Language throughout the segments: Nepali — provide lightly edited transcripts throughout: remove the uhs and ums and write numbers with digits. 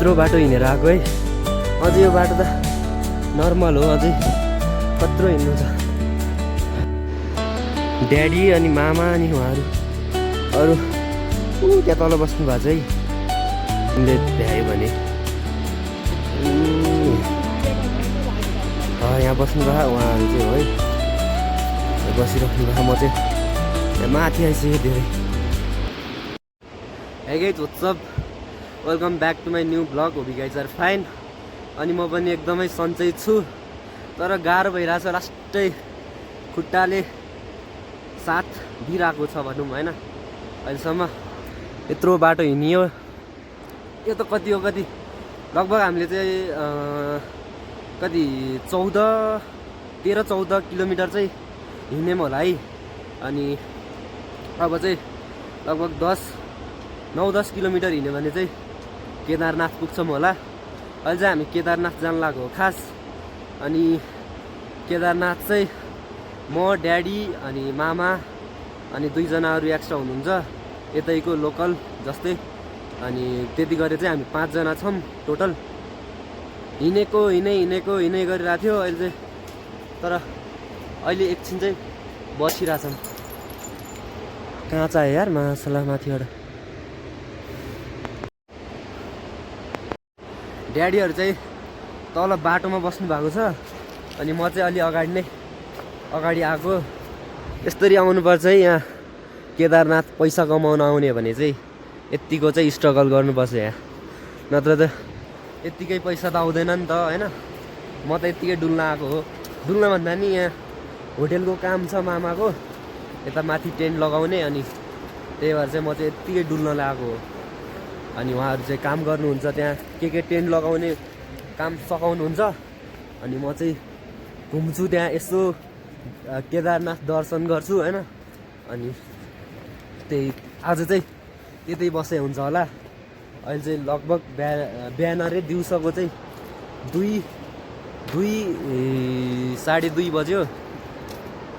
यत्रो बाटो हिँडेर आएको है। अझै यो बाटो त नर्मल हो, अझै कत्रो हिँड्नु छ। ड्याडी अनि मामा अनि उहाँहरू अरू त्यहाँ तल बस्नु भएको छ है। उनले भ्यायो भने यहाँ बस्नु भएको उहाँहरू चाहिँ हो है, बसिराख्नु भएको। म चाहिँ यहाँ माथि आइसकेँ धेरै। Hey guys, what's up, welcome back to my new blog. Hope you guys are fine. अनि म पनि एकदमै सन्चै छु, तर गाह्रो भइरहेछ। लास्टै खुट्टाले साथ दिइरहेको छ भनौँ होइन। अहिलेसम्म यत्रो बाटो हिँडियो, यो त कति हो, कति लगभग हामीले चाहिँ कति 13-14 किलोमिटर चाहिँ हिँड्यौँ होला है। अनि अब चाहिँ लगभग 9-10 किलोमिटर हिँड्यो भने चाहिँ केदारनाथ पुग्छौँ होला। अहिले चाहिँ हामी केदारनाथ जान लागेको हो खास। अनि केदारनाथ चाहिँ म, ड्याडी अनि मामा अनि 2 जना अरू एक्स्ट्रा हुनुहुन्छ यतैको लोकल जस्तै। अनि त्यति गरेर चाहिँ हामी 5 जना छौँ टोटल। हिँडेको गरिरहेको थियो अहिले चाहिँ, तर अहिले एकछिन चाहिँ बसिरहेछौँ। कहाँ चाहिँ यार मासला माथिबाट। ड्याडीहरू चाहिँ तल बाटोमा बस्नु भएको छ, अनि म चाहिँ अलि अगाडि आएको। यसरी आउनुपर्छ है यहाँ केदारनाथ। पैसा कमाउन आउने भने चाहिँ यत्तिको चाहिँ स्ट्रगल गर्नुपर्छ यहाँ, नत्र त यत्तिकै पैसा त आउँदैन नि त होइन। म त यत्तिकै डुल्न आएको हो। डुल्न भन्दा नि यहाँ होटेलको काम छ मामाको, यता माथि टेन्ट लगाउने। अनि त्यही भएर चाहिँ म चाहिँ यत्तिकै डुल्न लगाएको हो। अनि उहाँहरू चाहिँ काम गर्नुहुन्छ त्यहाँ, के टेन्ट लगाउने काम सघाउनुहुन्छ। अनि म चाहिँ घुम्छु त्यहाँ, यसो केदारनाथ दर्शन गर्छु होइन। अनि त्यही आज चाहिँ त्यतै बसे हुन्छ होला। अहिले चाहिँ लगभग बिहान रे दिउँसोको चाहिँ 2-2:30 बज्यो।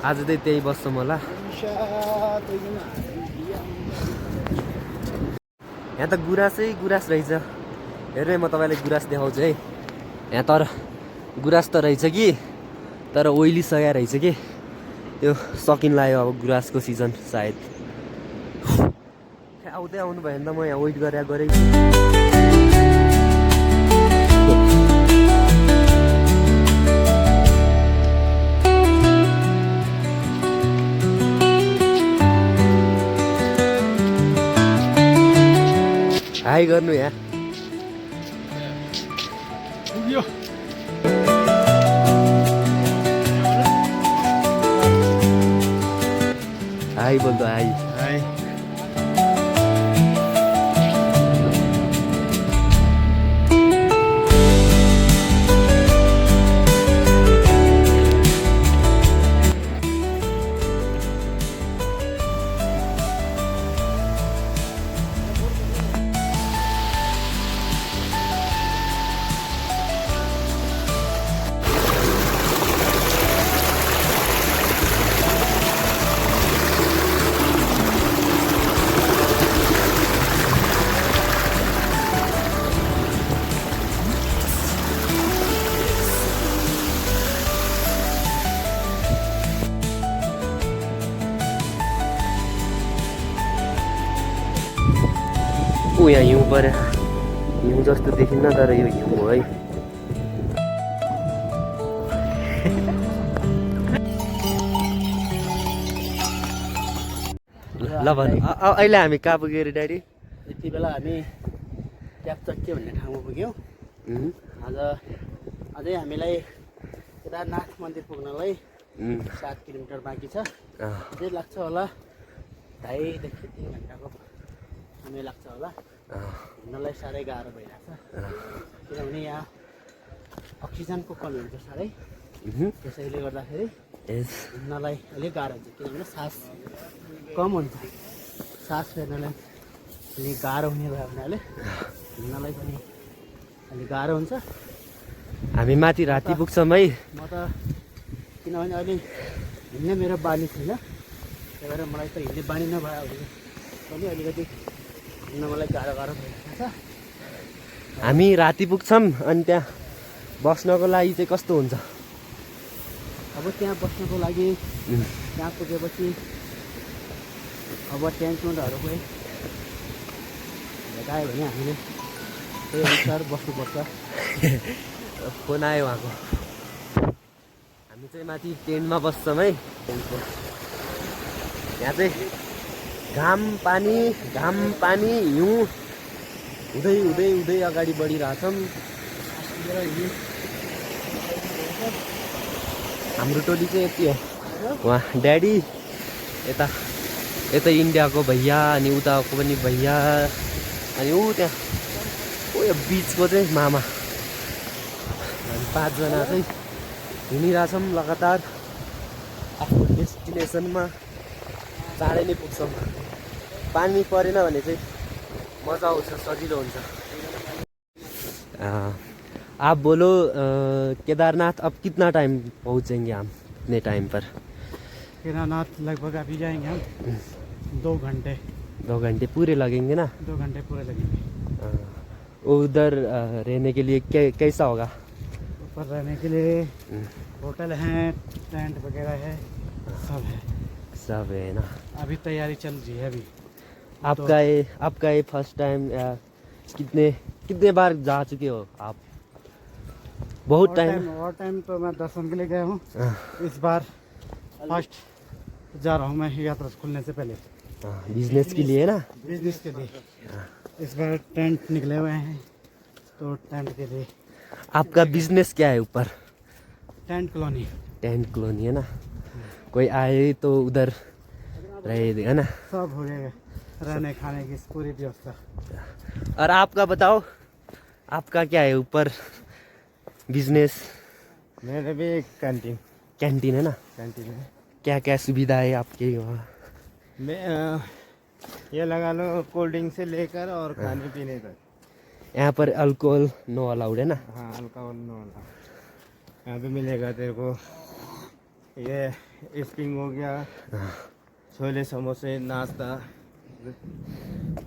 आज चाहिँ त्यही बस्छौँ होला। यहाँ त गुराँस रहेछ। हेर्नु म तपाईँलाई गुराँस देखाउँछु है यहाँ। तर गुराँस त रहेछ कि, तर ओइली सया रहेछ कि। त्यो सकिन लाग्यो अब गुराँसको सिजन सायद। आउँदै आउनु भयो भने त म यहाँ वेट गरेको हाई गर्नु यहाँ। हाई बोल्दो हाई। यहाँ हिउँ पऱ्यो। हिउँ जस्तो देखिन्न, तर यो हिउँ हो है। ल भन्नु, अहिले हामी कहाँ पुग्यो अरे ड्याडी? यति बेला हामी ट्यापचक्के भन्ने ठाउँमा पुग्यौँ। अझै हामीलाई केदारनाथ मन्दिर पुग्नलाई 7 किलोमिटर बाँकी छ। अझै लाग्छ होला 2.5 देखि 3 घन्टाको समय लाग्छ होला। हिँड्नलाई साह्रै गाह्रो भइरहेछ, किनभने यहाँ अक्सिजनको कमी हुन्छ साह्रै। त्यसैले गर्दाखेरि हिँड्नलाई अलिक गाह्रो हुन्छ, किनभने सास कम हुन्छ। सास फेर्नलाई अलिक गाह्रो हुने भयो हुनाले हिँड्नलाई पनि अलिक गाह्रो हुन्छ। हामी माथि राति पुग्छौँ है। म त किनभने अहिले हिँड्ने मेरो बानी छैन, त्यही भएर मलाई त हिँड्ने बानी नभए पनि अलिकति हिँड्न मलाई गाह्रो भइरहेको छ। हामी राति पुग्छौँ अनि त्यहाँ बस्नको लागि चाहिँ कस्तो हुन्छ? अब त्यहाँ बस्नको लागि त्यहाँ पुगेपछि अब टेन्टमेन्टहरू पनि भेटायो भने हामीले त्यही अनुसार बस्नुपर्छ। फोन आयो उहाँको। हामी चाहिँ माथि टेन्टमा बस्छौँ है। टेन्टको यहाँ चाहिँ घाम पानी हिउँ हुँदै हुँदै हुँदै अगाडि बढिरहेछौँ। हाम्रो टोली चाहिँ यति हो। उहाँ ड्याडी, यता यता इन्डियाको भैया, अनि उताको पनि भैया, अनि ऊ त्यहाँ यो बिचको चाहिँ मामा। हामी 5 जना चाहिँ हिँडिरहेछौँ लगातार आफ्नो डेस्टिनेसनमा। चाँडै नै पुग्छौँ। पानी परेन भने चाहिँ मजा आउँछ, सजिलो हुन्छ। आप बोलो केदारनाथ अब कितना टाइम पहुँचेंगे हम? कितने टाइम पर? केदारनाथ लगभग अभी जाएंगे हम 2 घंटे। 2 घंटे पूरे लगेंगे ना? 2 घंटे पूरे लगेंगे। उधर रहने के लिए कैसा होगा? ऊपर रहने के लिए होटल हैं, टेंट वगैरह है, सब है ना? अभी तैयारी चल रही है। अभी आपका ये फर्स्ट टाइम कितने बार जा चुके हो आप? बहुत टाइम। और टाइम तो मैं दर्शन के लिए गया हूँ। इस बार फर्स्ट जा रहा हूँ मैं यात्रा खुलने से पहले। बिजनेस के लिए ना? बिजनेस के लिए। इस बार टेंट निकले हुए हैं तो टेंट के लिए। आपका बिजनेस क्या है ऊपर? Tent colony. टेंट कॉलोनी है ना? कोई आए तो उधर रहेगा ना? सब हो जाएगा, रहने खाने की पूरी व्यवस्था। और आपका बताओ, आपका क्या है ऊपर बिजनेस? मेरे भी एक कैंटीन है ना? कैंटीन है। क्या क्या सुविधा है आपके वहाँ? ये लगा लो कोल्ड ड्रिंक से लेकर और खाने पीने तक। यहाँ पर अल्कोहल नो अलाउड है ना? हाँ, अल्कोहल नो अलाउड। यहाँ पे मिलेगा तेरे को ये स्प्रिंग हो गया, छोले समोसे, नाश्ता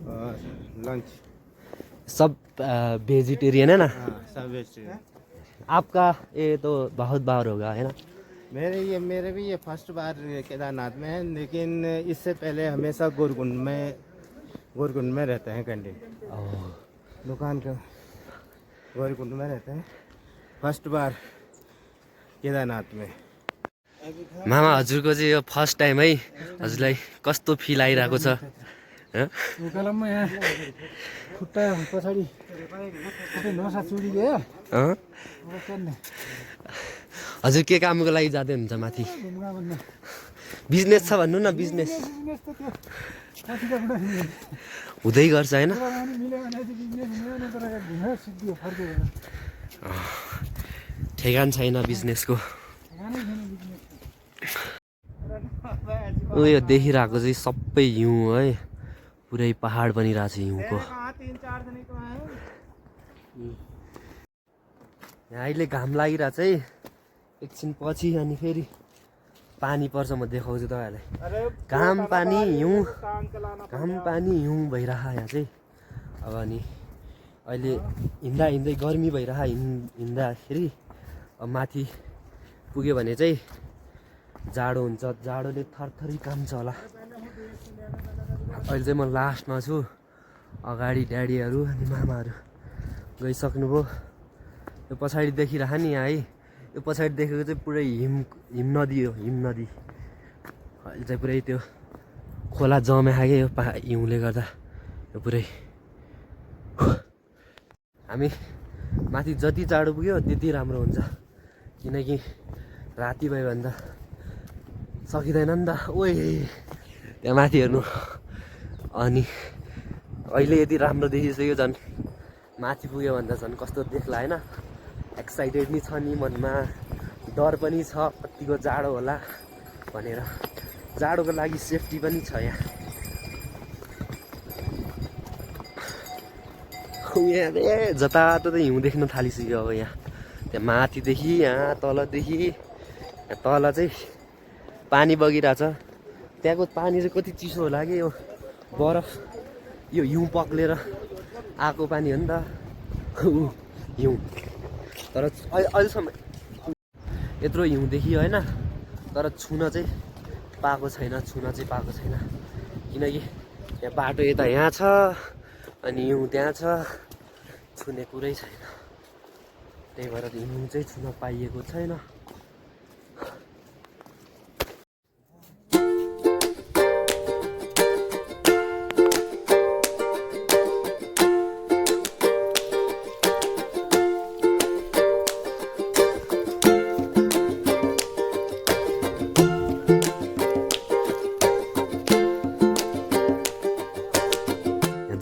और लंच। सब वेजिटेरियन है ना? हाँ, सब वेजिटेरियन। आपका ये तो बहुत बार होगा है ना? मेरे भी ये फर्स्ट बार केदारनाथ में है, लेकिन इससे पहले हमेशा गोरकुंड में रहते हैं कैंटीन। दुकान का गोरकुंड में रहते हैं। फर्स्ट बार केदारनाथ में। मामा हजुरको चाहिँ यो फर्स्ट टाइम है। हजुरलाई कस्तो फिल आइरहेको छ? उकालोमा यहाँ खुट्टा पछाडि नसा चुडिगयो। हजुर के कामको लागि जाँदै हुनुहुन्छ माथि? बिजनेस छ भन्नु न। बिजनेस हुँदै गर्छ होइन? ठेगान छैन बिजनेसको। उयो देखिरहेको चाहिँ सबै हिउँ है, पुरै पहाड बनिरहेको छ हिउँको। यहाँ अहिले घाम लागिरहेको छ है, एकछिन पछि अनि फेरि पानी पर्छ। म देखाउँछु तपाईँहरूलाई। घाम पानी हिउँ भइरह यहाँ चाहिँ। अब अनि अहिले हिँड्दा हिँड्दै गर्मी भइरह हिँड्दाखेरि अब माथि पुग्यो भने चाहिँ जाडो हुन्छ। जाडोले थरथरी काम्छ होला। अहिले चाहिँ म लास्टमा छु। अगाडि ड्याडीहरू अनि मामाहरू गइसक्नुभयो। यो पछाडि देखिरह नि यहाँ है, यो पछाडि देखेको चाहिँ पुरै हिम नदी हो। हिम नदी अहिले चाहिँ पुरै त्यो खोला जमेको यो हिउँले गर्दा यो पुरै। हामी माथि जति चाँडो पुग्यो त्यति राम्रो हुन्छ, किनकि राति भयो भने त सकिँदैन नि त। ओए त्यहाँ माथि हेर्नु। अनि अहिले यति राम्रो देखिसक्यो, झन् माथि पुग्यो भने त झन् कस्तो देख्ला होइन। एक्साइटेड नि छ नि मनमा, डर पनि छ कतिको जाडो होला भनेर। जाडोको लागि सेफ्टी पनि छ यहाँ। यहाँ जताततै हिउँ देख्न थालिसक्यो अब। यहाँ त्यहाँ माथिदेखि यहाँ तलदेखि, यहाँ तल चाहिँ पानी बगिरहेछ। त्यहाँको पानी चाहिँ कति चिसो होला कि, यो बरफ यो हिउँ पक्लेर आएको पानी हो नि त। हिउँ तर अहिलेसम्म यत्रो हिउँ देखियो होइन तर छुन चाहिँ पाएको छैन किनकि यहाँ बाटो यता यहाँ छ अनि हिउँ त्यहाँ छ छुने कुरै छैन त्यही भएर हिउँ चाहिँ छुन पाइएको छैन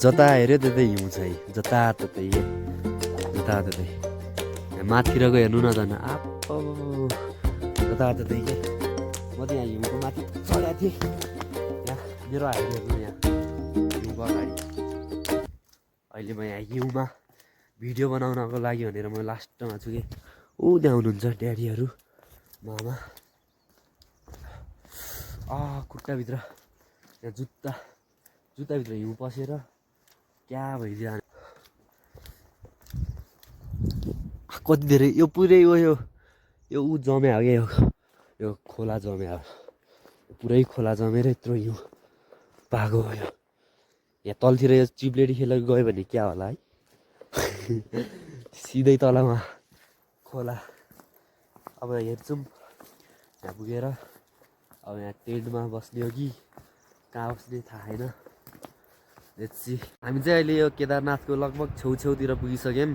जता हेऱ्यो त्यतै हिउँ छ है जताततै यहाँ माथितिरको हेर्नु न झन् आप्पो जताततै के म त यहाँ हिउँको माथि चढेको थिएँ यहाँ मेरो हाइट हेर्नु यहाँ हिउँको अगाडि अहिले म यहाँ हिउँमा भिडियो बनाउनको लागि भनेर म लास्टमा छु कि ऊ त्यहाँ हुनुहुन्छ ड्याडीहरू मामा खुट्टाभित्र यहाँ जुत्ताभित्र हिउँ पसेर क्या भइदियो कति धेरै यो पुरै यो ऊ जम्या हो क्या यो खोला जम्या हो पुरै खोला जमेर यत्रो हिउँ पाएको हो यो यहाँ तलतिर यो चिप्लेटी खेल गयो भने क्या होला है सिधै तलमा खोला अब हेर्छौँ यहाँ पुगेर अब यहाँ टेन्टमा बस्ने हो कि कहाँ बस्ने थाहा छैन लेट्सी हामी चाहिँ अहिले यो केदारनाथको लगभग छेउछेउतिर पुगिसक्यौँ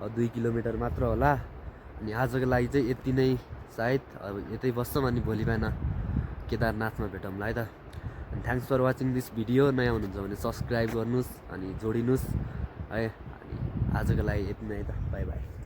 अब 2 किलोमिटर मात्र होला अनि आजको लागि चाहिँ यति नै सायद अब यतै बस्छौँ अनि भोलि बिहान केदारनाथमा भेटौँला है त अनि thanks for watching this video नयाँ हुनुहुन्छ भने सब्सक्राइब गर्नुहोस् अनि जोडिनुहोस् है अनि आजको लागि यति नै है त बाई बाई